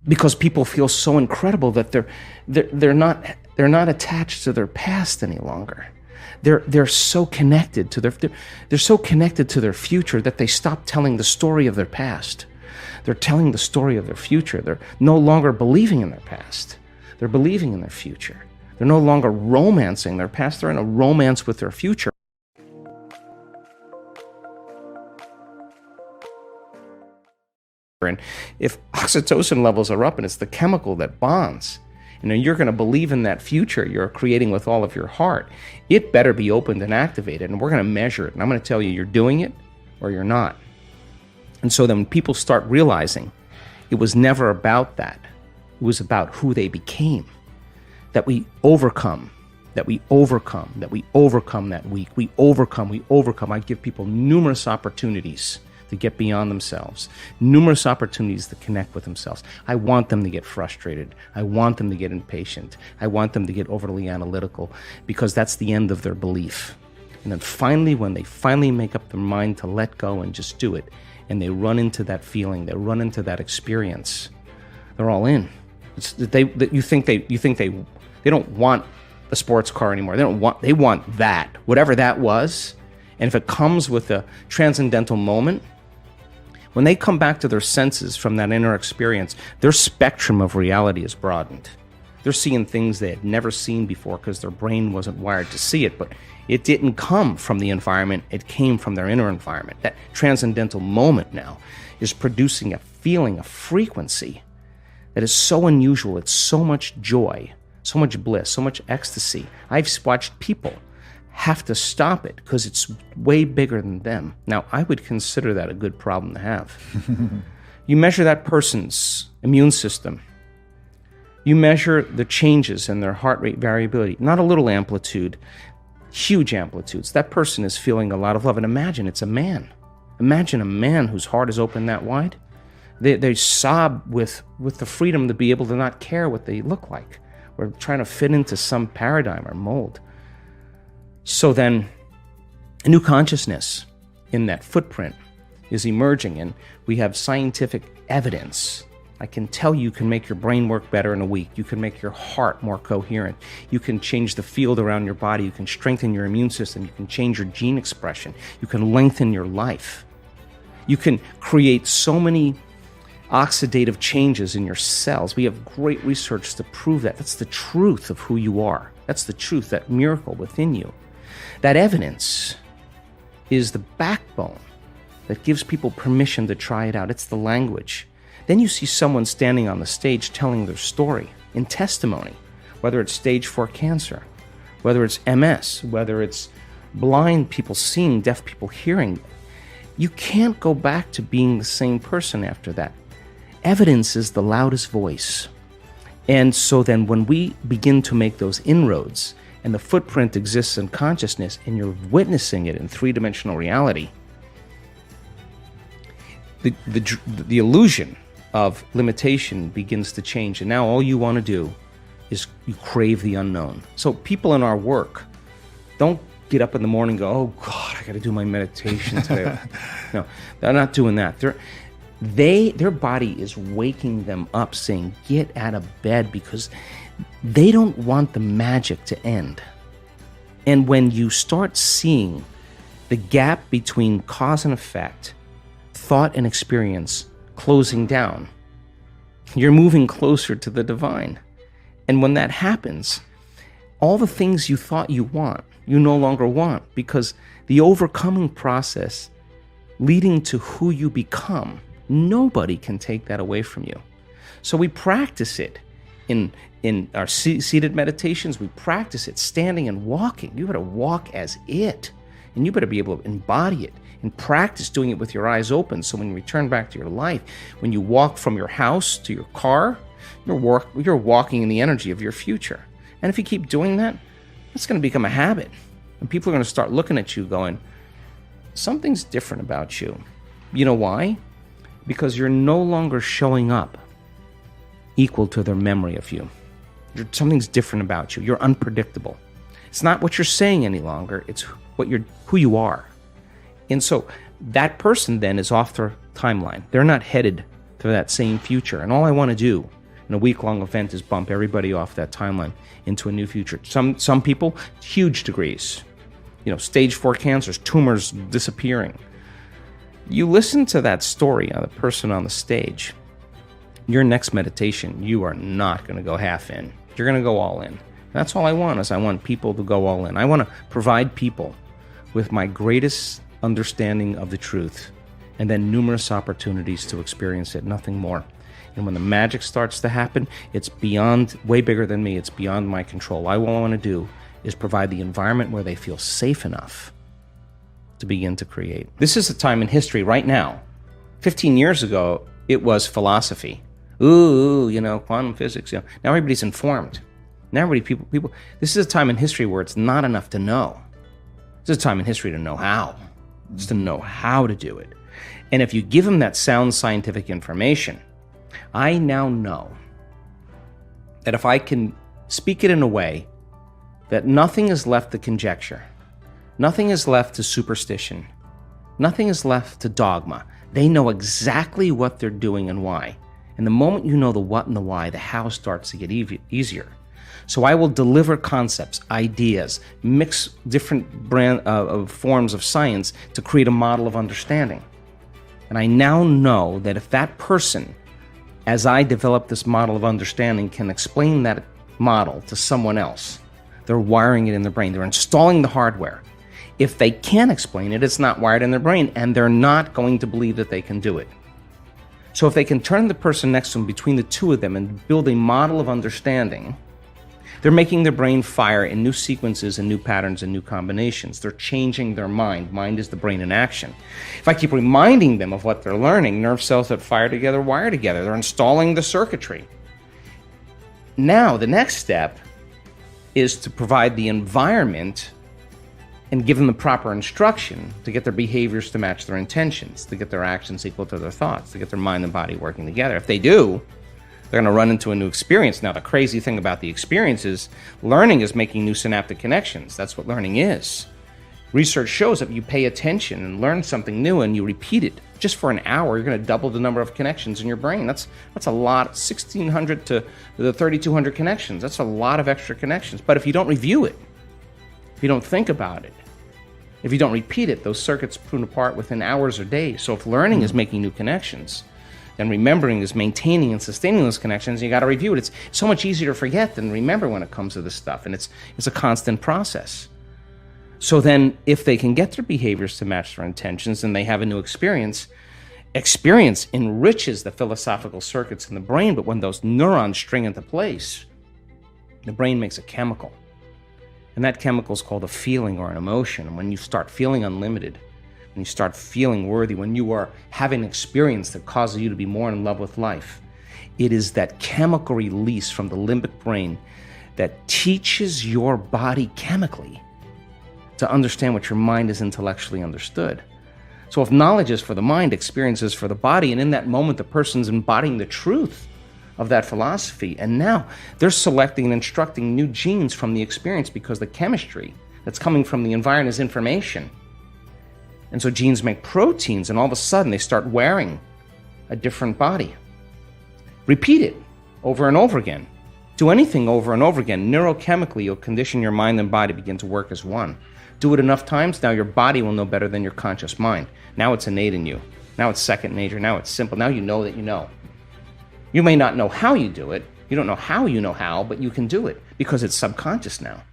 because people feel so incredible that they're not attached to their past any longer. They're so connected to their future that they stop telling the story of their past. They're telling the story of their future. They're no longer believing in their past. They're believing in their future. They're no longer romancing their past. They're in a romance with their future. And if oxytocin levels are up, and it's the chemical that bonds, you're going to believe in that future you're creating with all of your heart, it better be opened and activated, and we're going to measure it. And I'm going to tell you, you're doing it or you're not. And so then when people start realizing it was never about that, it was about who they became, that we overcome that week. We overcome. I give people numerous opportunities to get beyond themselves, numerous opportunities to connect with themselves. I want them to get frustrated. I want them to get impatient. I want them to get overly analytical, because that's the end of their belief. And then finally, when they finally make up their mind to let go and just do it, and they run into that feeling, they run into that experience, they're all in. You think they don't want a sports car anymore. They want that, whatever that was. And if it comes with a transcendental moment, when they come back to their senses from that inner experience, their spectrum of reality is broadened. They're seeing things they had never seen before because their brain wasn't wired to see it, but it didn't come from the environment, it came from their inner environment. That transcendental moment now is producing a feeling, a frequency that is so unusual. It's so much joy, so much bliss, so much ecstasy. I've watched people have to stop it because it's way bigger than them. Now, I would consider that a good problem to have. You measure that person's immune system. You measure the changes in their heart rate variability, not a little amplitude, huge amplitudes. That person is feeling a lot of love. And imagine it's a man. Imagine a man whose heart is open that wide. They sob with the freedom to be able to not care what they look like, or trying to fit into some paradigm or mold. So then a new consciousness in that footprint is emerging, and we have scientific evidence. I can tell you can make your brain work better in a week. You can make your heart more coherent. You can change the field around your body. You can strengthen your immune system. You can change your gene expression. You can lengthen your life. You can create so many oxidative changes in your cells. We have great research to prove that. That's the truth of who you are. That's the truth, that miracle within you. That evidence is the backbone that gives people permission to try it out. It's the language. Then you see someone standing on the stage telling their story in testimony, whether it's stage 4 cancer, whether it's MS, whether it's blind people seeing, deaf people hearing. You can't go back to being the same person after that. Evidence is the loudest voice. And so then when we begin to make those inroads, and the footprint exists in consciousness, and you're witnessing it in three-dimensional reality, the illusion of limitation begins to change. And now all you want to do is you crave the unknown. So people in our work don't get up in the morning and go, oh God, I got to do my meditation today. No, they're not doing that. Their body is waking them up, saying, get out of bed, because they don't want the magic to end. And when you start seeing the gap between cause and effect, thought and experience closing down, you're moving closer to the divine. And when that happens, all the things you thought you want, you no longer want, because the overcoming process leading to who you become, nobody can take that away from you. So we practice it in our seated meditations. We practice it standing and walking. You better walk as it, and you better be able to embody it and practice doing it with your eyes open. So when you return back to your life, when you walk from your house to your car, you're walking in the energy of your future. And if you keep doing that, it's going to become a habit. And people are going to start looking at you going, something's different about you. You know why? Because you're no longer showing up equal to their memory of you. Something's different about you. You're unpredictable. It's not what you're saying any longer. It's who you are. And so that person then is off their timeline. They're not headed to that same future. And all I want to do And a week-long event is bump everybody off that timeline into a new future. Some people, huge degrees. Stage 4 cancers, tumors disappearing. You listen to that story of the person on the stage. Your next meditation, you are not going to go half in. You're going to go all in. That's all I want, is I want people to go all in. I want to provide people with my greatest understanding of the truth, and then numerous opportunities to experience it, nothing more. And when the magic starts to happen, it's way bigger than me. It's beyond my control. All I want to do is provide the environment where they feel safe enough to begin to create. This is a time in history right now. 15 years ago, it was philosophy. Quantum physics. Now everybody's informed. Now people. This is a time in history where it's not enough to know. This is a time in history to know how. Just to know how to do it. And if you give them that sound scientific information, I now know that if I can speak it in a way that nothing is left to conjecture, nothing is left to superstition, nothing is left to dogma. They know exactly what they're doing and why. And the moment you know the what and the why, the how starts to get easier. So I will deliver concepts, ideas, mix different forms of science to create a model of understanding. And I now know that if that person, as I develop this model of understanding, can explain that model to someone else, they're wiring it in their brain. They're installing the hardware. If they can't explain it, it's not wired in their brain, and they're not going to believe that they can do it. So if they can turn the person next to them, between the two of them, and build a model of understanding, they're making their brain fire in new sequences and new patterns and new combinations. They're changing their mind. Mind is the brain in action. If I keep reminding them of what they're learning, nerve cells that fire together wire together. They're installing the circuitry. Now, the next step is to provide the environment and give them the proper instruction to get their behaviors to match their intentions, to get their actions equal to their thoughts, to get their mind and body working together. If they do, they're going to run into a new experience. Now, the crazy thing about the experience is learning is making new synaptic connections. That's what learning is. Research shows that you pay attention and learn something new and you repeat it just for an hour, you're going to double the number of connections in your brain. That's a lot, 1,600 to the 3,200 connections. That's a lot of extra connections. But if you don't review it, if you don't think about it, if you don't repeat it, those circuits prune apart within hours or days. So if learning is making new connections, then remembering is maintaining and sustaining those connections, you got to review it. It's so much easier to forget than remember when it comes to this stuff, and it's a constant process. So then if they can get their behaviors to match their intentions and they have a new experience enriches the philosophical circuits in the brain, but when those neurons string into place, the brain makes a chemical. And that chemical is called a feeling or an emotion. And when you start feeling unlimited, when you start feeling worthy, when you are having an experience that causes you to be more in love with life, it is that chemical release from the limbic brain that teaches your body chemically to understand what your mind has intellectually understood. So if knowledge is for the mind, experience is for the body, and in that moment the person's embodying the truth of that philosophy, and now they're selecting and instructing new genes from the experience because the chemistry that's coming from the environment is information. And so genes make proteins, and all of a sudden they start wearing a different body. Repeat it over and over again. Do anything over and over again. Neurochemically, you'll condition your mind and body begin to work as one. Do it enough times, now your body will know better than your conscious mind. Now it's innate in you. Now it's second nature. Now it's simple. Now you know that you know. You may not know how you do it. You don't know how you know how, but you can do it because it's subconscious now.